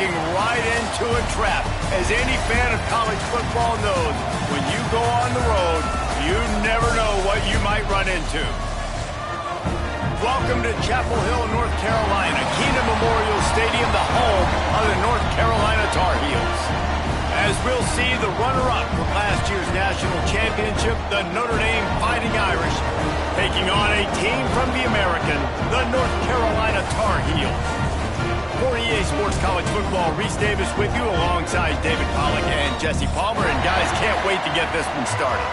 walking right into a trap. As any fan of college football knows, when you go on the road, you never know what you might run into. Welcome to Chapel Hill, North Carolina, Kenan Memorial Stadium, the home of the North Carolina Tar Heels. As we'll see, the runner-up from last year's national championship, the Notre Dame Fighting Irish, taking on a team from the American, the North Carolina Tar Heels. For EA Sports College Football, Reese Davis with you alongside David Pollack and Jesse Palmer. And guys, can't wait to get this one started.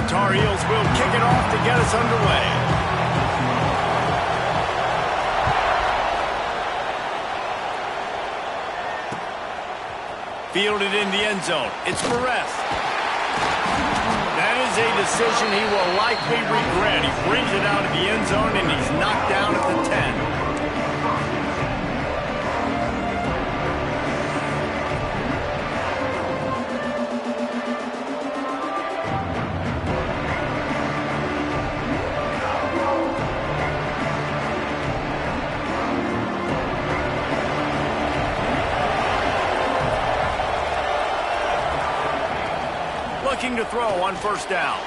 Tar Heels will kick it off to get us underway. Fielded in the end zone. It's Perez. That is a decision he will likely regret. He brings it out of the end zone and he's knocked down at the 10. Looking to throw on first down.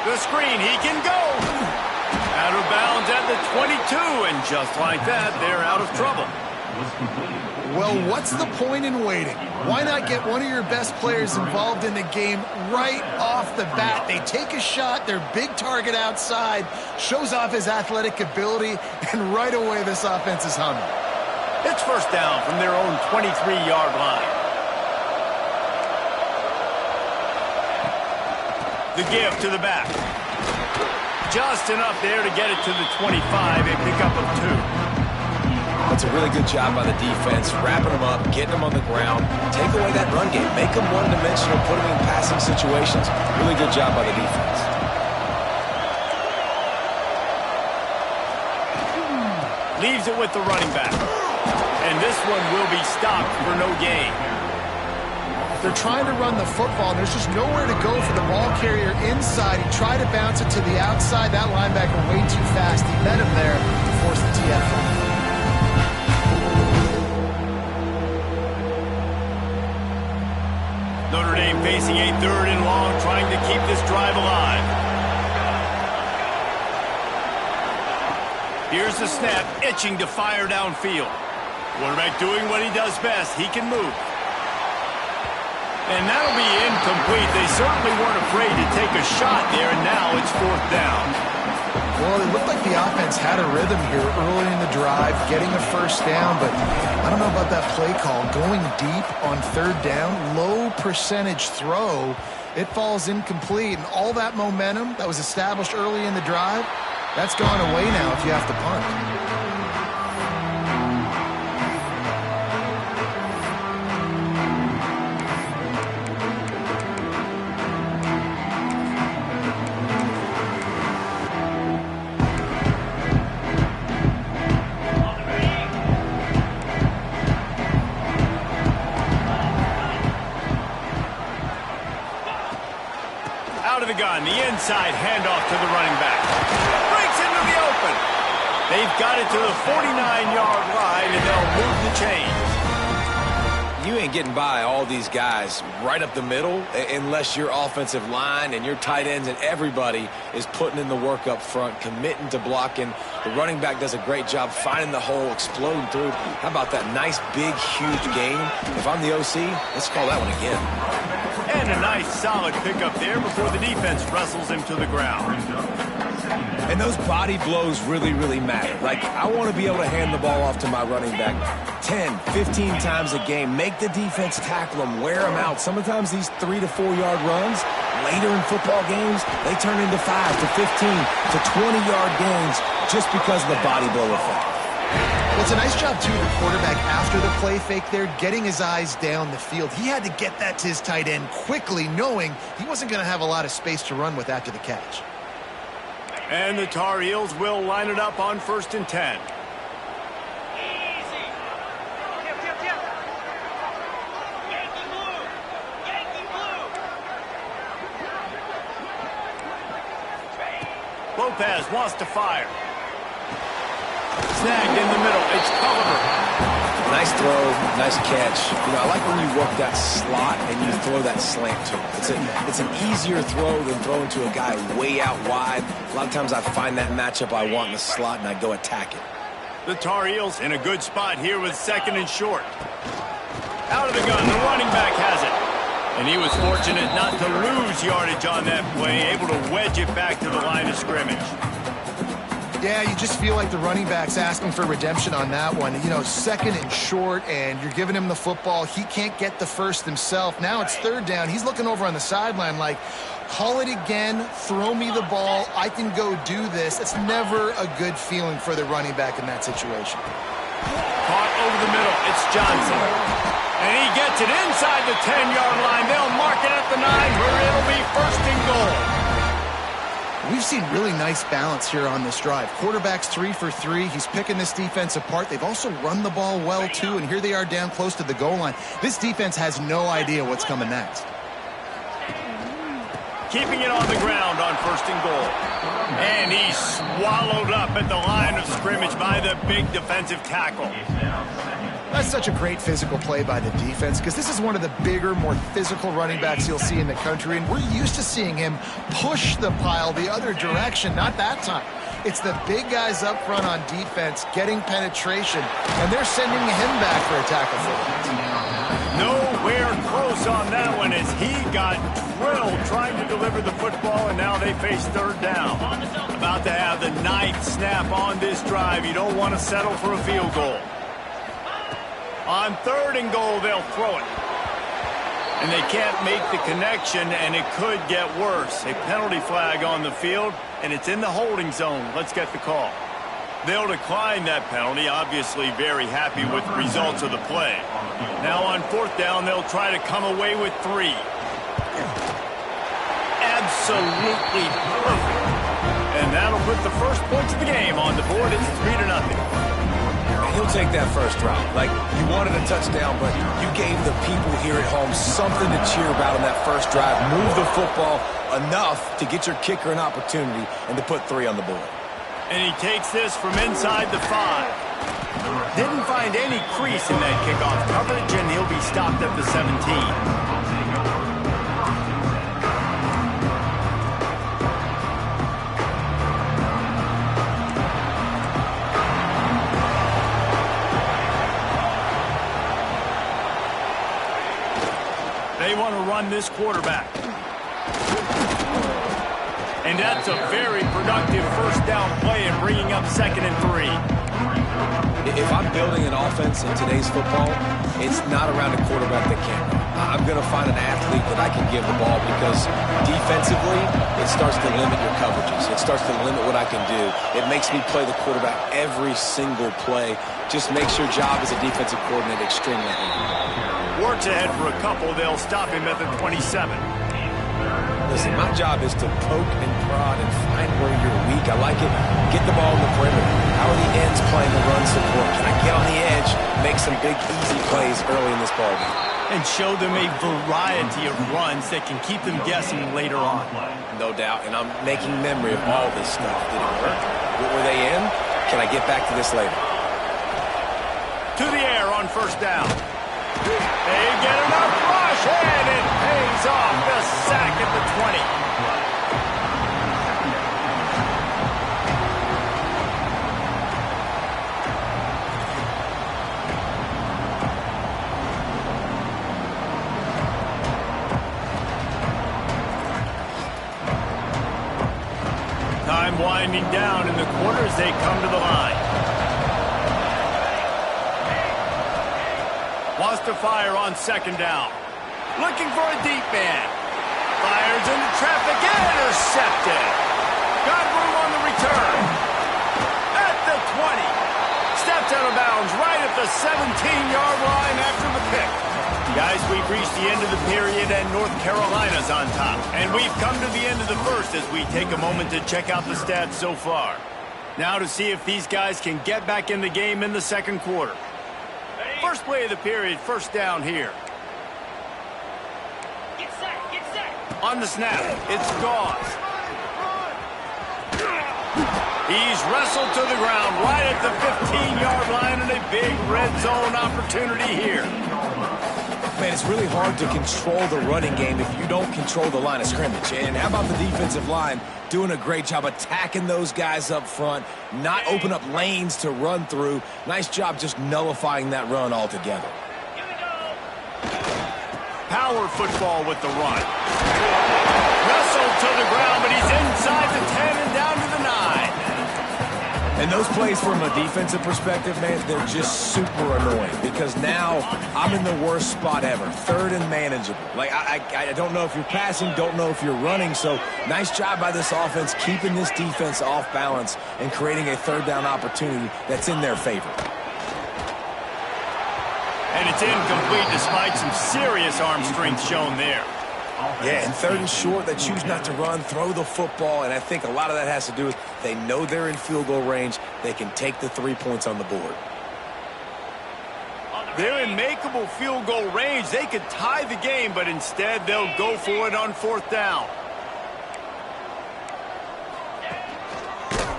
The screen, he can go. Out of bounds at the 22, and just like that, they're out of trouble. Well, what's the point in waiting? Why not get one of your best players involved in the game right off the bat? They take a shot, their big target outside, shows off his athletic ability, and right away this offense is humming. It's first down from their own 23-yard line. The give to the back. Just enough there to get it to the 25, a pickup of 2. That's a really good job by the defense, wrapping them up, getting them on the ground, take away that run game, make them one-dimensional, put them in passing situations. Really good job by the defense. Leaves it with the running back. And this one will be stopped for no gain. They're trying to run the football, and there's just nowhere to go for the ball carrier inside. He tried to bounce it to the outside. That linebacker way too fast. He met him there to force the TFL. Notre Dame facing a 3rd and long, trying to keep this drive alive. Here's the snap, itching to fire downfield. Quarterback doing what he does best. He can move. And that'll be incomplete. They certainly weren't afraid to take a shot there, and now it's 4th down. Well, it looked like the offense had a rhythm here early in the drive, getting a first down, but I don't know about that play call. Going deep on 3rd down, low percentage throw, it falls incomplete, and all that momentum that was established early in the drive, that's gone away now if you have to punt. The gun, the inside handoff to the running back. Breaks into the open. They've got it to the 49-yard line, and they'll move the chains. You ain't getting by all these guys right up the middle unless your offensive line and your tight ends and everybody is putting in the work up front, committing to blocking. The running back does a great job finding the hole, exploding through. How about that nice, big, huge gain? If I'm the OC, let's call that one again. And a nice, solid pickup there before the defense wrestles him to the ground. And those body blows really, really matter. Like, I want to be able to hand the ball off to my running back 10, 15 times a game. Make the defense tackle them, wear them out. Sometimes these 3 to 4 yard runs, later in football games, they turn into 5 to 15 to 20-yard gains just because of the body blow effect. Well, it's a nice job, too, the quarterback after the play fake there, getting his eyes down the field. He had to get that to his tight end quickly, knowing he wasn't going to have a lot of space to run with after the catch. And the Tar Heels will line it up on 1st and 10. Lopez wants to fire. Snagged in the middle. It's Culliver. Nice throw, nice catch. You know, I like when you work that slot and you throw that slant to him. It's an easier throw than throwing to a guy way out wide. A lot of times I find that matchup I want in the slot and I go attack it. The Tar Heels in a good spot here with 2nd and short. Out of the gun, the running back has it. And he was fortunate not to lose yardage on that play, able to wedge it back to the line of scrimmage. Yeah, you just feel like the running back's asking for redemption on that one. You know, 2nd and short, and you're giving him the football. He can't get the first himself. Now it's 3rd down. He's looking over on the sideline like, call it again, throw me the ball, I can go do this. It's never a good feeling for the running back in that situation. Caught over the middle. It's Johnson. And he gets it inside the 10-yard line. They'll mark it at the 9 where it'll be 1st and goal. We've seen really nice balance here on this drive. Quarterback's 3 for 3. He's picking this defense apart. They've also run the ball well, too, and here they are down close to the goal line. This defense has no idea what's coming next. Keeping it on the ground on 1st and goal. And he's swallowed up at the line of scrimmage by the big defensive tackle. That's such a great physical play by the defense because this is one of the bigger, more physical running backs you'll see in the country, and we're used to seeing him push the pile the other direction. Not that time. It's the big guys up front on defense getting penetration, and they're sending him back for a tackle for it. Nowhere close on that one as he got drilled trying to deliver the football, and now they face 3rd down. About to have the 9th snap on this drive. You don't want to settle for a field goal. On 3rd and goal, they'll throw it. And they can't make the connection, and it could get worse. A penalty flag on the field, and it's in the holding zone. Let's get the call. They'll decline that penalty, obviously very happy with the results of the play. Now on 4th down, they'll try to come away with 3. Absolutely perfect. And that'll put the first points of the game on the board. It's 3-0. He'll take that first drive. Like, you wanted a touchdown, but you gave the people here at home something to cheer about on that first drive. Move the football enough to get your kicker an opportunity and to put 3 on the board. And he takes this from inside the 5. Didn't find any crease in that kickoff coverage, and he'll be stopped at the 17. They want to run this quarterback. And that's a very productive 1st down play and bringing up 2nd and 3. If I'm building an offense in today's football, it's not around a quarterback that can't run. I'm going to find an athlete that I can give the ball because defensively, it starts to limit your coverages. It starts to limit what I can do. It makes me play the quarterback every single play. Just makes your job as a defensive coordinator extremely hard. Works ahead for a couple. They'll stop him at the 27. Listen, my job is to poke and prod and find where you're weak. I like it. Get the ball in the perimeter. How are the ends playing the run support? Can I get on the edge, make some big, easy plays early in this ballgame? And show them a variety of runs that can keep them guessing later on. No doubt, and I'm making memory of all this stuff. Did it work? What were they in? Can I get back to this later? To the air on 1st down. They get enough rush, and it pays off. The sack at the 20. Time winding down in the quarter as they come to the line. Wants to fire on 2nd down. Looking for a deep man. Fires into traffic and intercepted. Got room on the return. At the 20. Steps out of bounds right at the 17-yard line after the pick. Guys, we've reached the end of the period and North Carolina's on top. And we've come to the end of the first as we take a moment to check out the stats so far. Now to see if these guys can get back in the game in the second quarter. First play of the period, first down here. Get set. On the snap, it's Gauze. He's wrestled to the ground right at the 15-yard line and a big red zone opportunity here. Man, it's really hard to control the running game if you don't control the line of scrimmage. And how about the defensive line doing a great job attacking those guys up front, not open up lanes to run through. Nice job just nullifying that run altogether. Here we go. Power football with the run. Wrestled to the ground, but he's inside the 10 and down to the 9. And those plays from a defensive perspective, man, they're just super annoying because now I'm in the worst spot ever, third and manageable. Like, I don't know if you're passing, don't know if you're running, so nice job by this offense keeping this defense off balance and creating a third down opportunity that's in their favor. And it's incomplete despite some serious arm strength shown there. Yeah, and third and short, they choose not to run, throw the football, and I think a lot of that has to do with they know they're in field goal range. They can take the 3 points on the board. They're in makeable field goal range. They could tie the game, but instead they'll go for it on fourth down.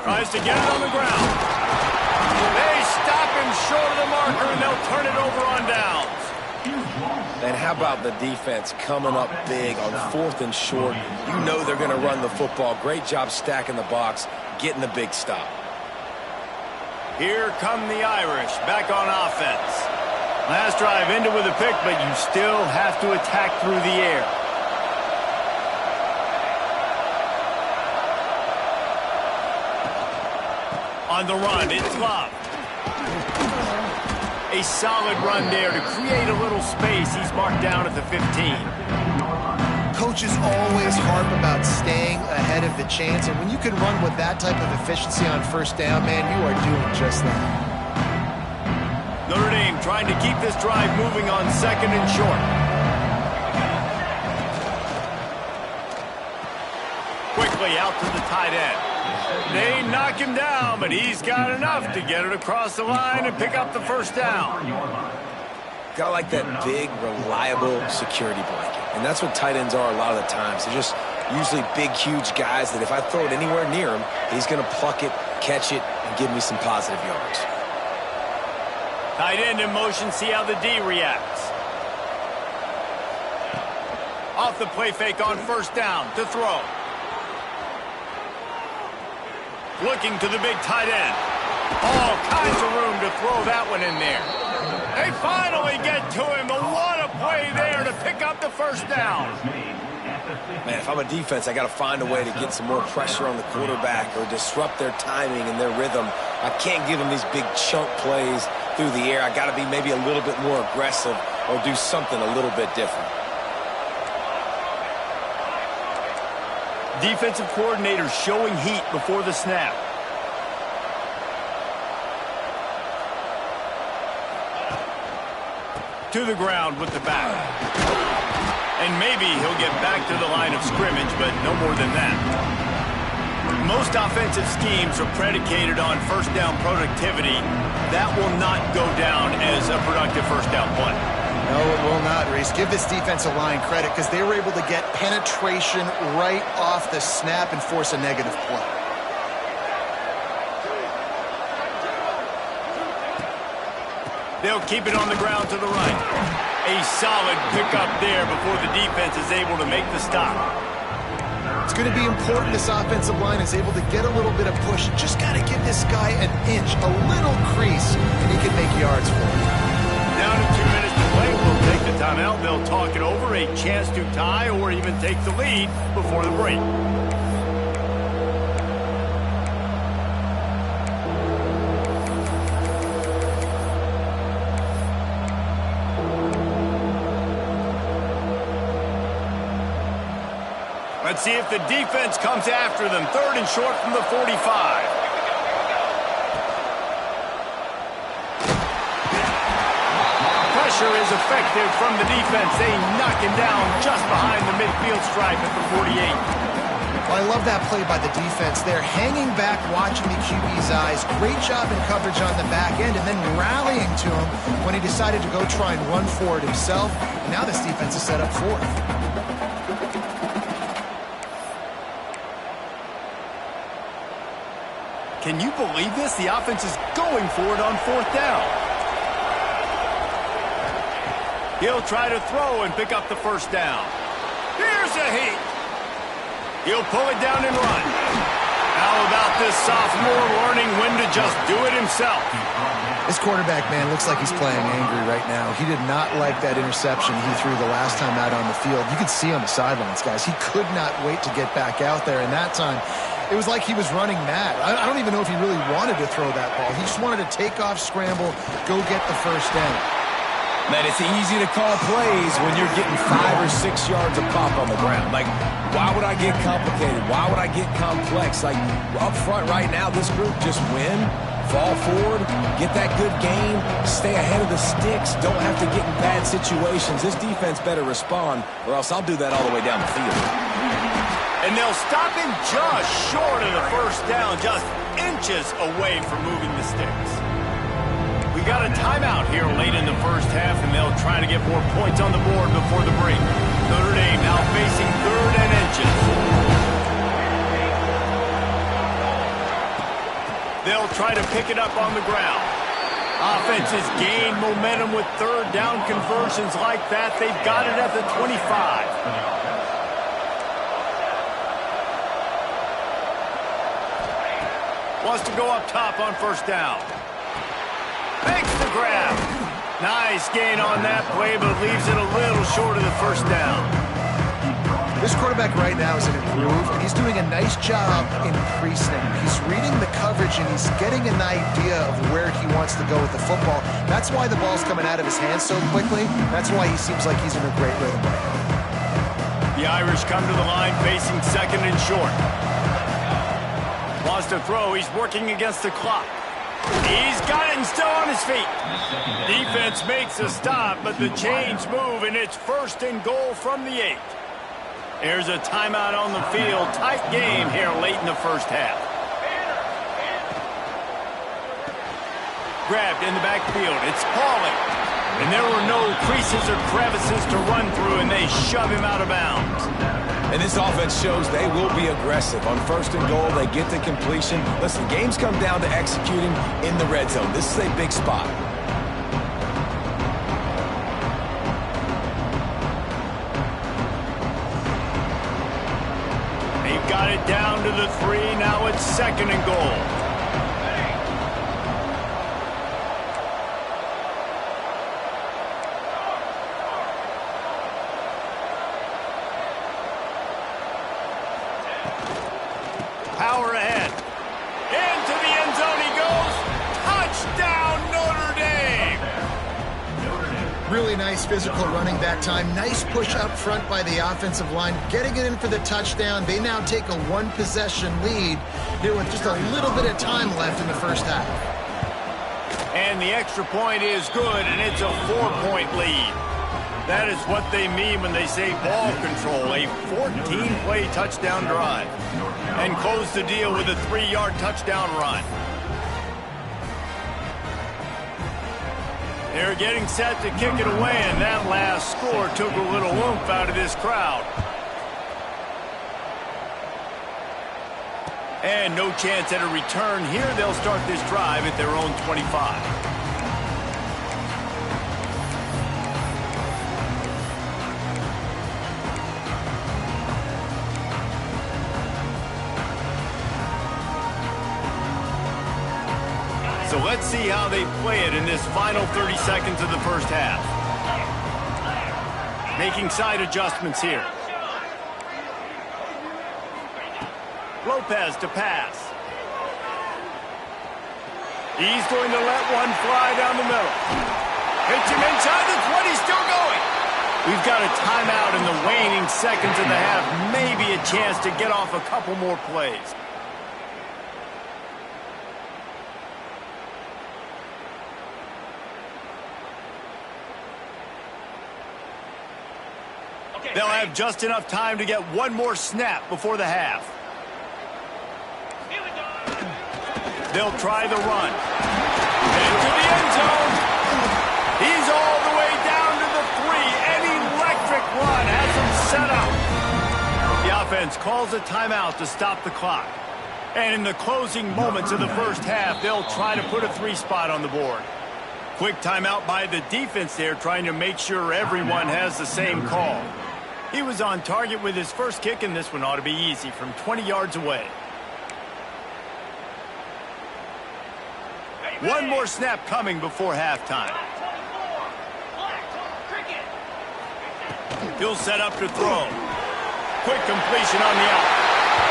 Tries to get it on the ground. They stop him short of the marker, and they'll turn it over on downs. And how about the defense coming up big on fourth and short? You know they're going to run the football. Great job stacking the box, getting the big stop. Here come the Irish back on offense. Last drive ended with a pick, but you still have to attack through the air. On the run, it's Love. A solid run there to create a little space. He's marked down at the 15. Coaches always harp about staying ahead of the chains, and when you can run with that type of efficiency on first down, man, you are doing just that. Notre Dame trying to keep this drive moving on second and short. Quickly out to the tight end. They knock him down, but he's got enough to get it across the line and pick up the first down. Got like that big, reliable security blanket. And that's what tight ends are a lot of the times. They're just usually big, huge guys that if I throw it anywhere near him, he's going to pluck it, catch it, and give me some positive yards. Tight end in motion, see how the D reacts. Off the play fake on first down to throw. Looking to the big tight end. All kinds of room to throw that one in there. They finally get to him, but what a play there to pick up the first down. Man, if I'm a defense, I got to find a way to get some more pressure on the quarterback or disrupt their timing and their rhythm. I can't give them these big chunk plays through the air. I got to be maybe a little bit more aggressive or do something a little bit different. Defensive coordinator showing heat before the snap. To the ground with the back. And maybe he'll get back to the line of scrimmage, but no more than that. Most offensive schemes are predicated on first down productivity. That will not go down as a productive first down play. No, it will not, Reese. Give this defensive line credit because they were able to get penetration right off the snap and force a negative play. They'll keep it on the ground to the right. A solid pickup there before the defense is able to make the stop. It's going to be important this offensive line is able to get a little bit of push. Just got to give this guy an inch, a little crease, and he can make yards for it. Down to 2 minutes to play. We'll take the timeout. They'll talk it over. A chance to tie or even take the lead before the break. Let's see if the defense comes after them. Third and short from the 45. pressure is effective from the defense. They knock him down just behind the midfield stripe at the 48. Well, I love that play by the defense. They're hanging back, watching the QB's eyes. Great job in coverage on the back end, and then rallying to him when he decided to go try and run for it himself. And now this defense is set up fourth. Can you believe this? The offense is going for it on fourth down. He'll try to throw and pick up the first down. Here's a heat. He'll pull it down and run. How about this sophomore learning when to just do it himself? This quarterback, man, looks like he's playing angry right now. He did not like that interception he threw the last time out on the field. You could see on the sidelines, guys. He could not wait to get back out there, and that time it was like he was running mad. I don't even know if he really wanted to throw that ball. He just wanted to take off, scramble, go get the first down. Man, it's easy to call plays when you're getting 5 or 6 yards of pop on the ground. Like, why would I get complicated? Why would I get complex? Like, up front right now, this group just win, fall forward, get that good game, stay ahead of the sticks, don't have to get in bad situations. This defense better respond, or else I'll do that all the way down the field. And they'll stop him just short of the first down, just inches away from moving the sticks. We got a timeout here late in the first half, and they'll try to get more points on the board before the break. Notre Dame now facing 3rd and inches. They'll try to pick it up on the ground. Offense has gained momentum with 3rd down conversions like that. They've got it at the 25. Wants to go up top on first down. Makes the grab. Nice gain on that play, but leaves it a little short of the first down. This quarterback right now is in a groove, and he's doing a nice job increasing. He's reading the coverage, and he's getting an idea of where he wants to go with the football. That's why the ball's coming out of his hands so quickly. That's why he seems like he's in a great rhythm right now. The Irish come to the line facing 2nd and short. Wants to throw. He's working against the clock. He's got it and still on his feet. Defense makes a stop, but the chains move, and it's 1st and goal from the 8. There's a timeout on the field. Tight game here late in the first half. Grabbed in the backfield. It's Pauling. And there were no creases or crevices to run through, and they shove him out of bounds. And this offense shows they will be aggressive. On 1st and goal, they get the completion. Listen, games come down to executing in the red zone. This is a big spot. They've got it down to the 3. Now it's 2nd and goal. Power ahead. Into the end zone he goes. Touchdown, Notre Dame. Really nice physical running that time. Nice push up front by the offensive line. Getting it in for the touchdown. They now take a 1-possession lead here with just a little bit of time left in the first half. And the extra point is good, and it's a 4-point lead. That is what they mean when they say ball control. A 14-play touchdown drive. And close the deal with a 3-yard touchdown run. They're getting set to kick it away, and that last score took a little oomph out of this crowd. And no chance at a return here. They'll start this drive at their own 25. So let's see how they play it in this final 30 seconds of the first half. Making side adjustments here. Lopez to pass. He's going to let one fly down the middle. Hits him inside the 20, still going. We've got a timeout in the waning seconds of the half. Maybe a chance to get off a couple more plays. They'll have just enough time to get one more snap before the half. They'll try the run. Into the end zone. He's all the way down to the 3. An electric run has him set up. The offense calls a timeout to stop the clock. And in the closing moments of the first half, they'll try to put a 3 spot on the board. Quick timeout by the defense there, trying to make sure everyone has the same call. He was on target with his first kick, and this one ought to be easy from 20 yards away. One more snap coming before halftime. He'll set up to throw. Quick completion on the out.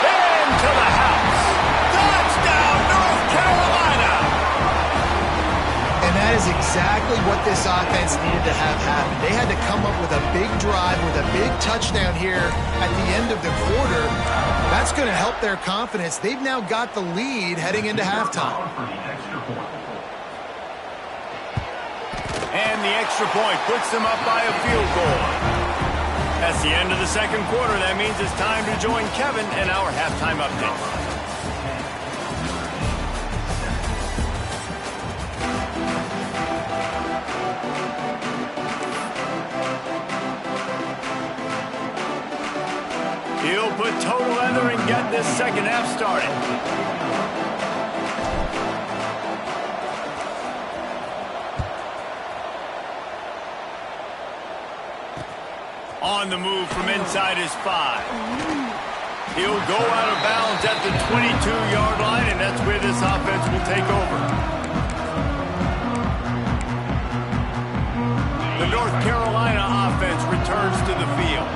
Into the house. Touchdown, North Carolina! And that is exactly what this offense needed to have happen. They had to come up with a big drive with a big touchdown here at the end of the quarter. That's going to help their confidence. They've now got the lead heading into halftime. And the extra point puts them up by a field goal. That's the end of the second quarter. That means it's time to join Kevin and our halftime update. He'll put total leather and get this second half started. On the move from inside his 5. He'll go out of bounds at the 22-yard line, and that's where this offense will take over. The North Carolina offense returns to the field.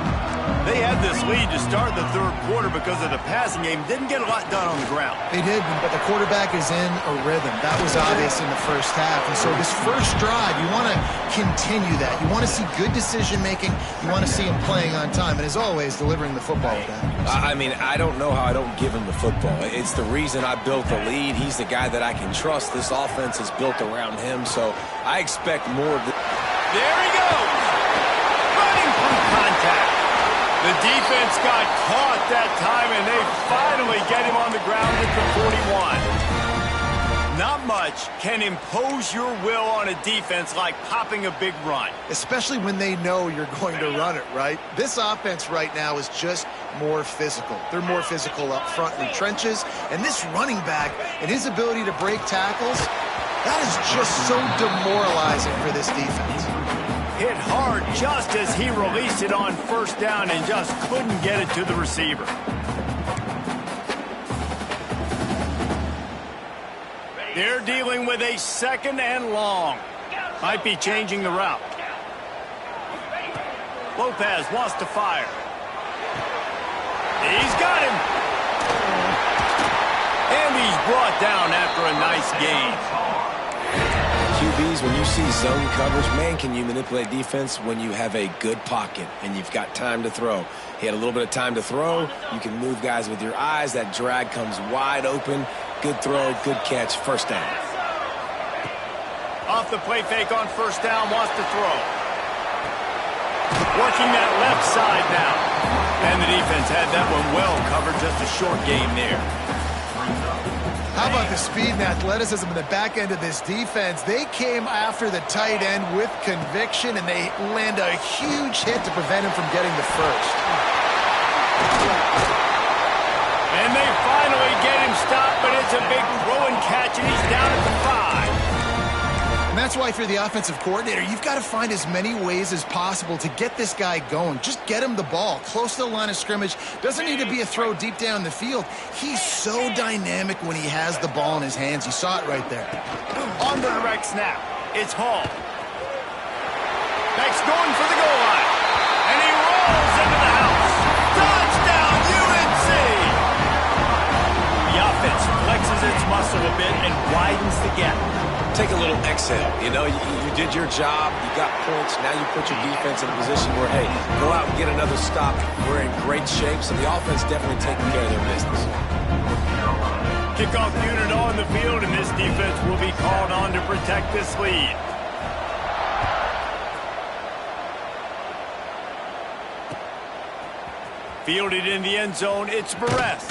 They had this lead to start the third quarter because of the passing game. Didn't get a lot done on the ground. They did, but the quarterback is in a rhythm. That was obvious in the first half. And so this first drive, you want to continue that. You want to see good decision-making. You want to see him playing on time. And as always, delivering the football with that. I mean, I don't know how I don't give him the football. It's the reason I built the lead. He's the guy that I can trust. This offense is built around him, so I expect more of the... There he goes! Running through contact. The defense got caught that time, and they finally get him on the ground at the 41. Not much can impose your will on a defense like popping a big run. Especially when they know you're going to run it, right? This offense right now is just more physical. They're more physical up front in the trenches, and this running back and his ability to break tackles, that is just so demoralizing for this defense. Hit hard just as he released it on first down and just couldn't get it to the receiver. They're dealing with a second and long. Might be changing the route. Lopez wants to fire. He's got him. And he's brought down after a nice gain. QBs, when you see zone coverage, man, can you manipulate defense when you have a good pocket and you've got time to throw. He had a little bit of time to throw. You can move guys with your eyes. That drag comes wide open. Good throw, good catch, first down. Off the play fake on first down, wants to throw. Working that left side now. And the defense had that one well covered, just a short game there. How about the speed and athleticism in the back end of this defense? They came after the tight end with conviction, and they land a huge hit to prevent him from getting the first. And they finally get him stopped, but it's a big throw and catch, and he's down at the 5. And that's why, if you're the offensive coordinator, you've got to find as many ways as possible to get this guy going. Just get him the ball close to the line of scrimmage. Doesn't need to be a throw deep down the field. He's so dynamic when he has the ball in his hands. You saw it right there. On the direct snap, it's Hall. Next, going for the goal line. And he rolls into the house. Touchdown, UNC! The offense flexes its muscle a bit and widens the gap. Take a little exhale. You know, you did your job. You got points. Now you put your defense in a position where, hey, go out and get another stop. We're in great shape, so the offense definitely taking care of their business. Kickoff unit on the field, and this defense will be called on to protect this lead. Fielded in the end zone, it's Barres.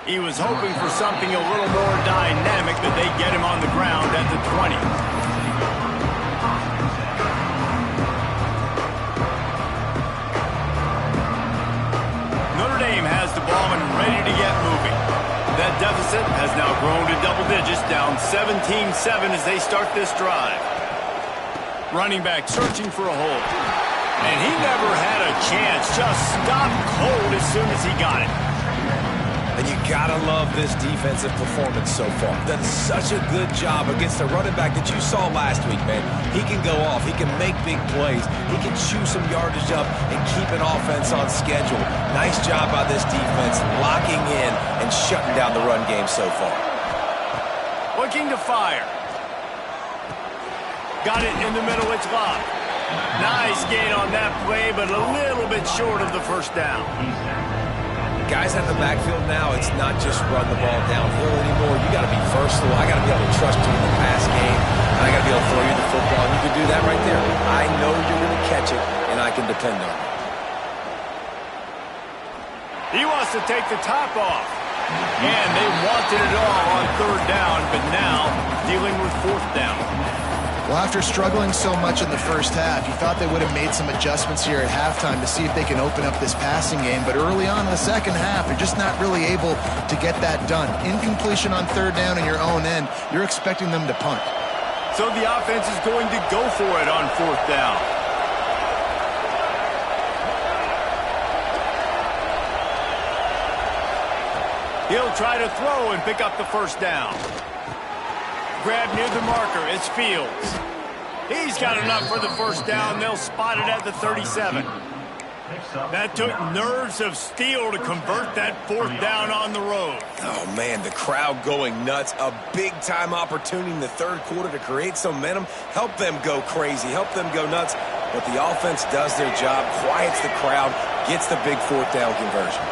He was hoping for something a little more dynamic, but they get him on the ground at the 20. Notre Dame has the ball and ready to get moving. That deficit has now grown to double digits, down 17-7 as they start this drive. Running back searching for a hole. And he never had a chance, just stopped cold as soon as he got it. And you gotta love this defensive performance so far. Done such a good job against the running back that you saw last week, man. He can go off. He can make big plays. He can chew some yardage up and keep an offense on schedule. Nice job by this defense locking in and shutting down the run game so far. Looking to fire. Got it in the middle. It's locked. Nice gain on that play, but a little bit short of the first down. Guys at the backfield now, it's not just run the ball downhill anymore. You got to be versatile. I got to be able to trust you in the pass game. And I got to be able to throw you the football. And you can do that right there. I know you're going to catch it, and I can depend on it. He wants to take the top off. And they wanted it all on third down, but now dealing with fourth down. Well, after struggling so much in the first half, you thought they would have made some adjustments here at halftime to see if they can open up this passing game. But early on in the second half, they're just not really able to get that done. Incompletion on third down in your own end, you're expecting them to punt. So the offense is going to go for it on fourth down. He'll try to throw and pick up the first down. Grab near the marker. It's Fields. He's got enough for the first down. They'll spot it at the 37. That took nerves of steel to convert that fourth down on the road. Oh, man, the crowd going nuts. A big-time opportunity in the third quarter to create some momentum. Help them go crazy. Help them go nuts. But the offense does their job, quiets the crowd, gets the big fourth down conversion.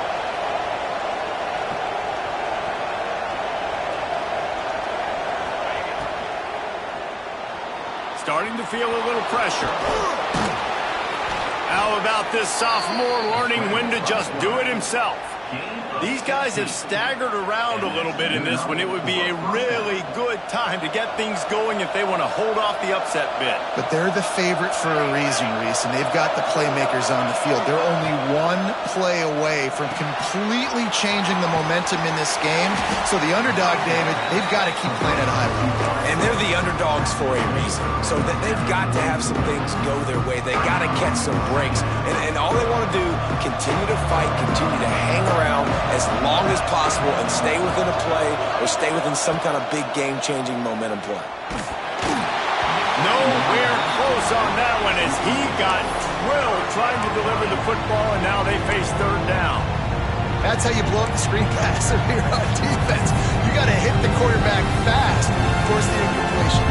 Starting to feel a little pressure. How about this sophomore learning when to just do it himself? These guys have staggered around a little bit in this one. It would be a really good time to get things going if they want to hold off the upset bid. But they're the favorite for a reason, Reese, and they've got the playmakers on the field. They're only one play away from completely changing the momentum in this game. So the underdog, David, they've got to keep playing at a high level. And they're the underdogs for a reason. So that they've got to have some things go their way. They got to catch some breaks. And all they want to do, continue to fight, continue to hang around as long as possible and stay within a play or stay within some kind of big game-changing momentum play. Nowhere close on that one as he got drilled trying to deliver the football, and now they face third down. That's how you blow up the screen pass if you're on defense. You got to hit the quarterback fast, force the incompletion.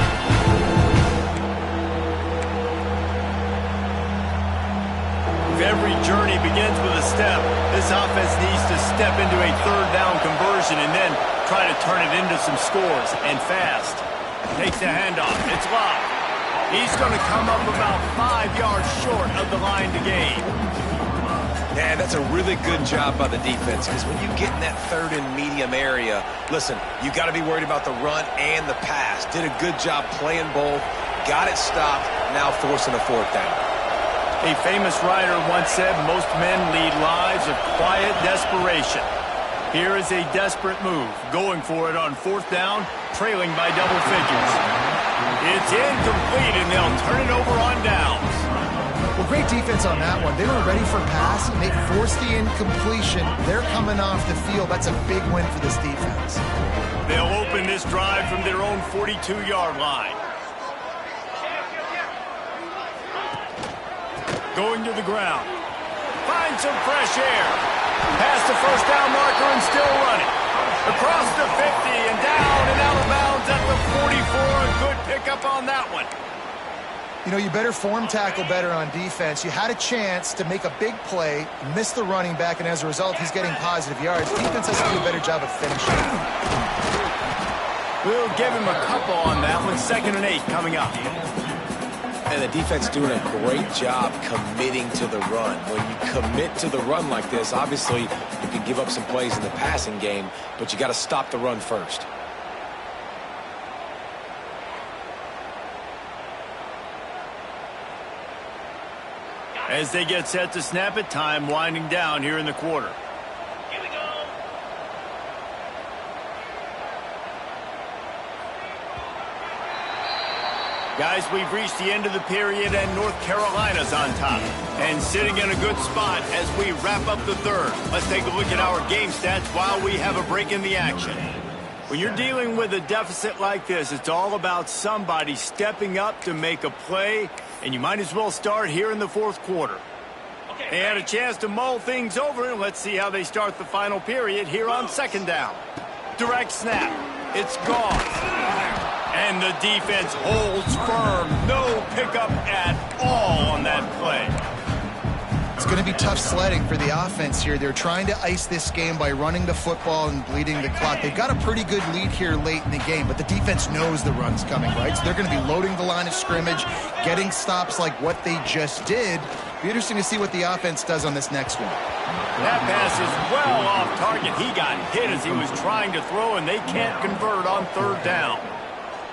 Every journey begins with a step. This offense needs to step into a third down conversion and then try to turn it into some scores, and fast. Takes the handoff. It's locked. He's going to come up about 5 yards short of the line to gain. Yeah, that's a really good job by the defense, because when you get in that third and medium area, listen, you got to be worried about the run and the pass. Did a good job playing both, got it stopped, now forcing a fourth down. A famous writer once said, most men lead lives of quiet desperation. Here is a desperate move, going for it on fourth down, trailing by double figures. It's incomplete, and they'll turn it over on downs. Well, great defense on that one. They were ready for pass, and they forced the incompletion. They're coming off the field. That's a big win for this defense. They'll open this drive from their own 42-yard line. Going to the ground. Find some fresh air. Past the first down marker and still running. Across the 50 and down and out of bounds at the 44. A good pickup on that one. You know, you better form tackle better on defense. You had a chance to make a big play, miss the running back, and as a result, he's getting positive yards. Defense has to do a better job of finishing. We'll give him a couple on that one. 2nd and 8 coming up. And the defense doing a great job committing to the run. When you commit to the run like this, obviously you can give up some plays in the passing game, but you got to stop the run first. As they get set to snap it, time winding down here in the quarter. Here we go. Guys, we've reached the end of the period, and North Carolina's on top. And sitting in a good spot as we wrap up the third. Let's take a look at our game stats while we have a break in the action. When you're dealing with a deficit like this, it's all about somebody stepping up to make a play, and you might as well start here in the fourth quarter. Okay, They had a chance to mull things over, and let's see how they start the final period here on second down. Direct snap. It's gone. And the defense holds firm. No pickup at all on that play. It's going to be tough sledding for the offense here. They're trying to ice this game by running the football and bleeding the clock. They've got a pretty good lead here late in the game, but the defense knows the run's coming, right? So they're going to be loading the line of scrimmage, getting stops like what they just did. Be interesting to see what the offense does on this next one. That pass is well off target. He got hit as he was trying to throw, and they can't convert on third down.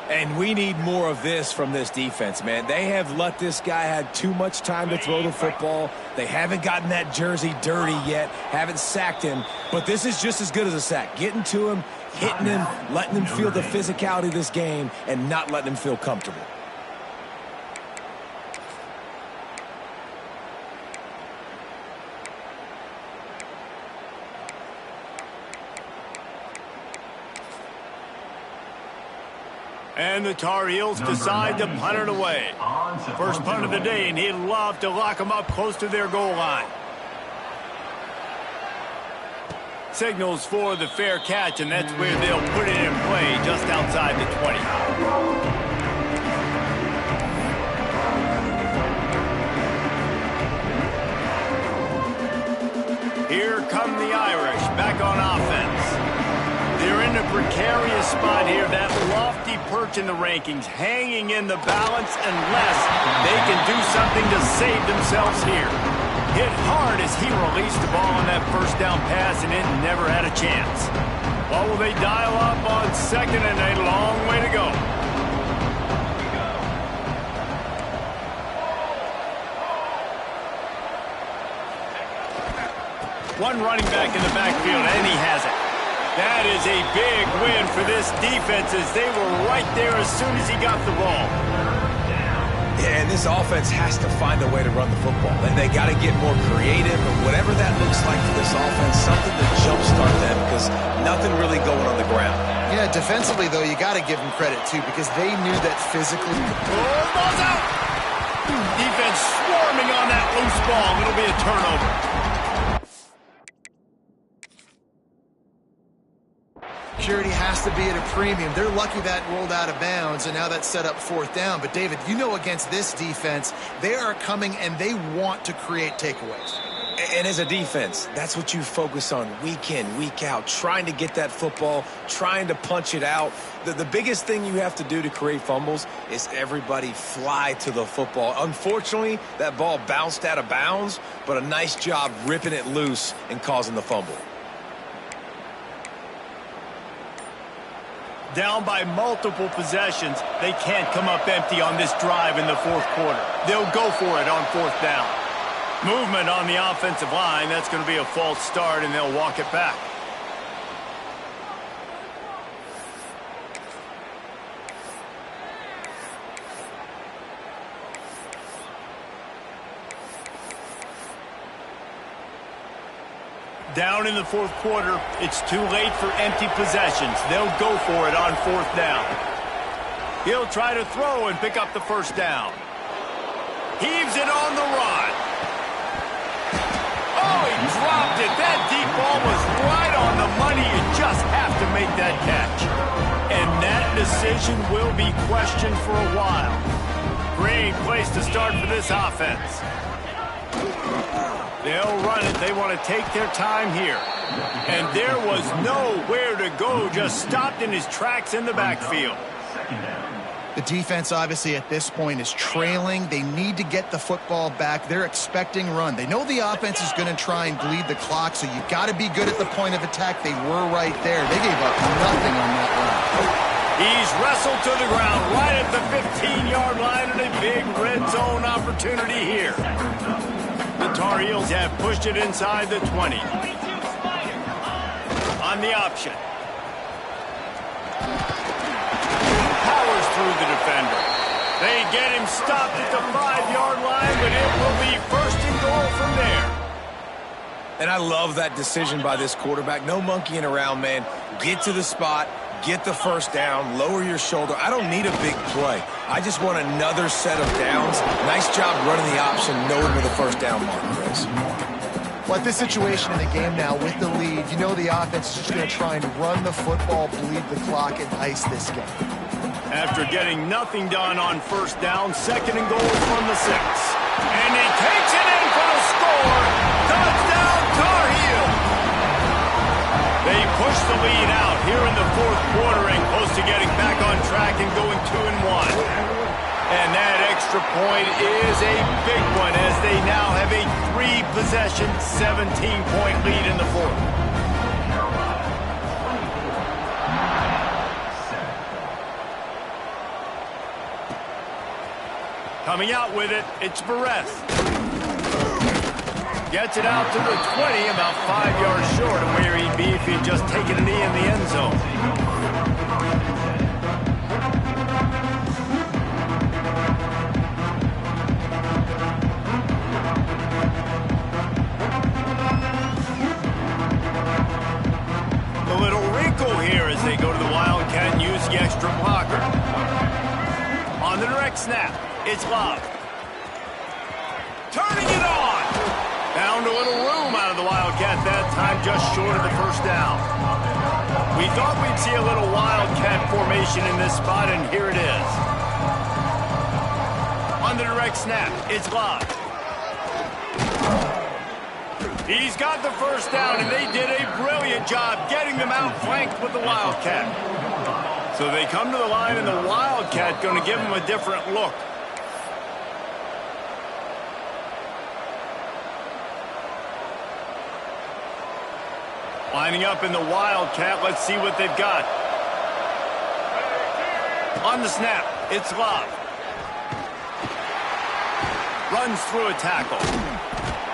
And we need more of this from this defense, man. They have let this guy have too much time to throw the football. They haven't gotten that jersey dirty yet, haven't sacked him. But this is just as good as a sack. Getting to him, hitting him, letting him feel the physicality of this game, and not letting him feel comfortable. And the Tar Heels decide to punt it away. First punt of the day, and he'd love to lock them up close to their goal line. Signals for the fair catch, and that's where they'll put it in play, just outside the 20. Here come the Irish, back on offense. They're in a precarious spot here, that lofty perch in the rankings, hanging in the balance unless they can do something to save themselves here. Hit hard as he released the ball on that first down pass, and it never had a chance. What will they dial up on second, and a long way to go. One running back in the backfield, and he has it. That is a big win for this defense as they were right there as soon as he got the ball. Yeah, and this offense has to find a way to run the football. And they got to get more creative, and whatever that looks like for this offense, something to jumpstart them because nothing really going on the ground. Yeah, defensively, though, you got to give them credit, too, because they knew that physically. Oh, ball's out! Defense swarming on that loose ball. It'll be a turnover. Security has to be at a premium. They're lucky that rolled out of bounds, and now that's set up fourth down. But, David, you know against this defense, they are coming and they want to create takeaways. And as a defense, that's what you focus on week in, week out, trying to get that football, trying to punch it out. The biggest thing you have to do to create fumbles is everybody fly to the football. Unfortunately, that ball bounced out of bounds, but a nice job ripping it loose and causing the fumble. Down by multiple possessions, they can't come up empty on this drive in the fourth quarter. They'll go for it on fourth down. Movement on the offensive line, that's going to be a false start, and they'll walk it back. Down in the fourth quarter, it's too late for empty possessions. They'll go for it on fourth down. He'll try to throw and pick up the first down. Heaves it on the run. Oh, he dropped it. That deep ball was right on the money. You just have to make that catch. And that decision will be questioned for a while. Great place to start for this offense. They'll run it. They want to take their time here. And there was nowhere to go. Just stopped in his tracks in the backfield. The defense, obviously, at this point is trailing. They need to get the football back. They're expecting run. They know the offense is going to try and bleed the clock, so you got to be good at the point of attack. They were right there. They gave up nothing on that run. He's wrestled to the ground right at the 15-yard line, and a big red zone opportunity here. The Tar Heels have pushed it inside the 20. On the option. Powers through the defender. They get him stopped at the 5-yard line, but it will be first and goal from there. And I love that decision by this quarterback. No monkeying around, man. Get to the spot, get the first down, lower your shoulder. I don't need a big play. I just want another set of downs. Nice job running the option, knowing where the first down marker is. Well, at this situation in the game now with the lead, you know the offense is just going to try and run the football, bleed the clock, and ice this game. After getting nothing done on first down, second and goal from the 6. And he takes it in for the score. Touchdown, Tar Heels. They push the lead out here in the fourth quarter and close to getting back on track and going 2-1. And that extra point is a big one as they now have a 3-possession, 17-point lead in the fourth. Coming out with it, it's Barres. Gets it out to the 20, about 5 yards short of where he'd be if he'd just taken a knee in the end zone. The little wrinkle here as they go to the Wildcat and use the extra blocker. On the direct snap, it's Love. Turning it on. Found a little room out of the Wildcat that time, just short of the first down. We thought we'd see a little Wildcat formation in this spot, and here it is. On the direct snap, it's Love. He's got the first down, and they did a brilliant job getting them outflanked with the Wildcat. So they come to the line, and the Wildcat going to give them a different look. Lining up in the Wildcat, let's see what they've got. On the snap, it's Love. Runs through a tackle.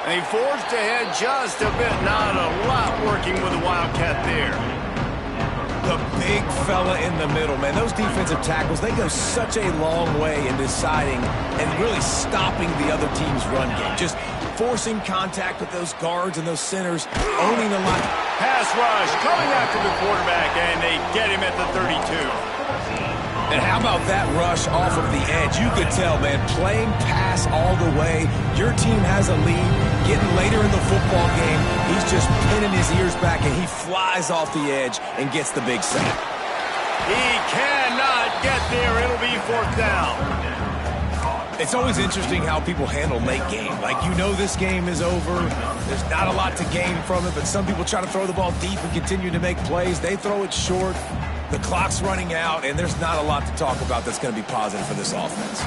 And he forged ahead just a bit. Not a lot working with the Wildcat there. The big fella in the middle, man. Those defensive tackles, they go such a long way in deciding and really stopping the other team's run game. Just forcing contact with those guards and those centers, owning the line. Pass rush coming after the quarterback, and they get him at the 32. And how about that rush off of the edge? You could tell, man, playing pass all the way. Your team has a lead. Getting later in the football game, he's just pinning his ears back, and he flies off the edge and gets the big sack. He cannot get there. It'll be fourth down. It's always interesting how people handle late game. Like, you know this game is over. There's not a lot to gain from it, but some people try to throw the ball deep and continue to make plays. They throw it short. The clock's running out, and there's not a lot to talk about that's going to be positive for this offense.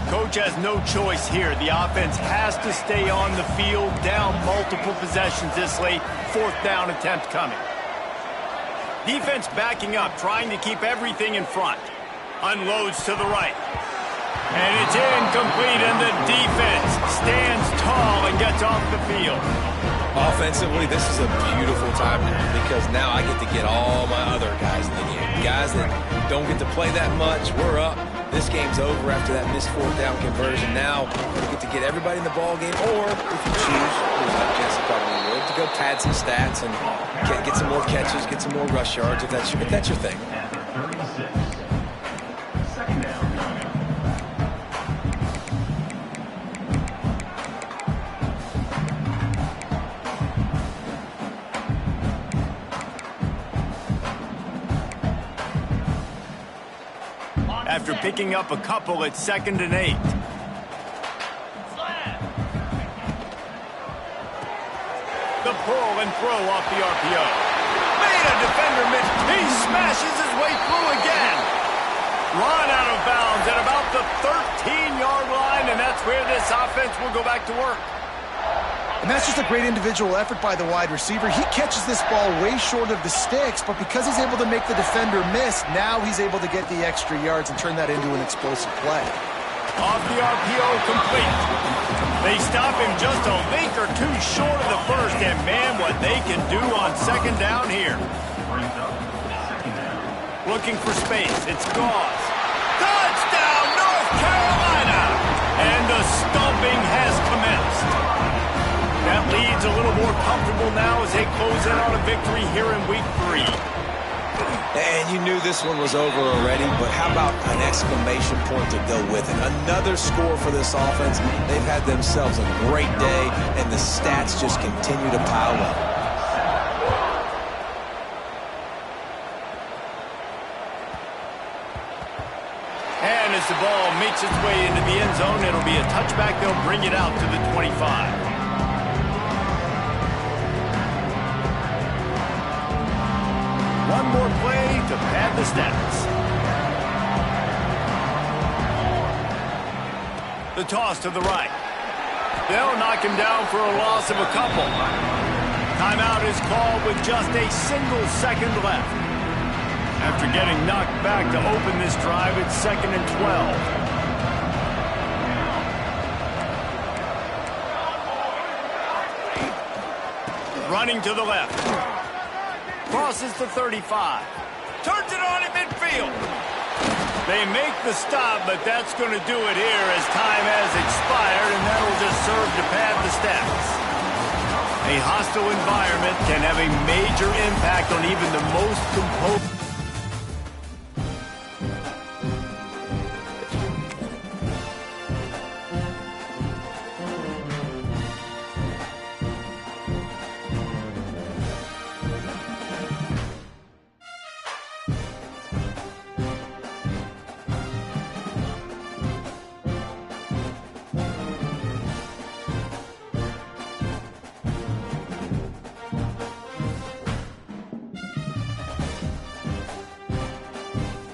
Coach has no choice here. The offense has to stay on the field, down multiple possessions this late. Fourth down attempt coming. Defense backing up, trying to keep everything in front. Unloads to the right. And it's incomplete, and the defense stands tall and gets off the field. Offensively, this is a beautiful time because now I get to get all my other guys in the game. Guys that don't get to play that much, we're up. This game's over after that missed fourth down conversion. Now we get to get everybody in the ball game, or if you choose, like Jesse probably would, to go pad some stats and get some more catches, get some more rush yards if that's your thing. After picking up a couple at 2nd and 8. The pull and throw off the RPO. Made a defender miss. He smashes his way through again. Run out of bounds at about the 13-yard line, and that's where this offense will go back to work. And that's just a great individual effort by the wide receiver. He catches this ball way short of the sticks, but because he's able to make the defender miss, now he's able to get the extra yards and turn that into an explosive play. Off the RPO, complete. They stop him just a link or two short of the first, and man, what they can do on second down here. Looking for space, it's Gauze. Touchdown, North Carolina! And the stomping has commenced. That lead's a little more comfortable now as they close in on a victory here in Week 3. And you knew this one was over already, but how about an exclamation point to go with it? Another score for this offense. They've had themselves a great day, and the stats just continue to pile up. And as the ball makes its way into the end zone, it'll be a touchback. They'll bring it out to the 25. One more play to pad the stats. The toss to the right. They'll knock him down for a loss of a couple. Timeout is called with just a single second left. After getting knocked back to open this drive, it's 2nd and 12. Running to the left. Crosses the 35. Turns it on in midfield. They make the stop, but that's going to do it here as time has expired, and that'll just serve to pad the stats. A hostile environment can have a major impact on even the most composed.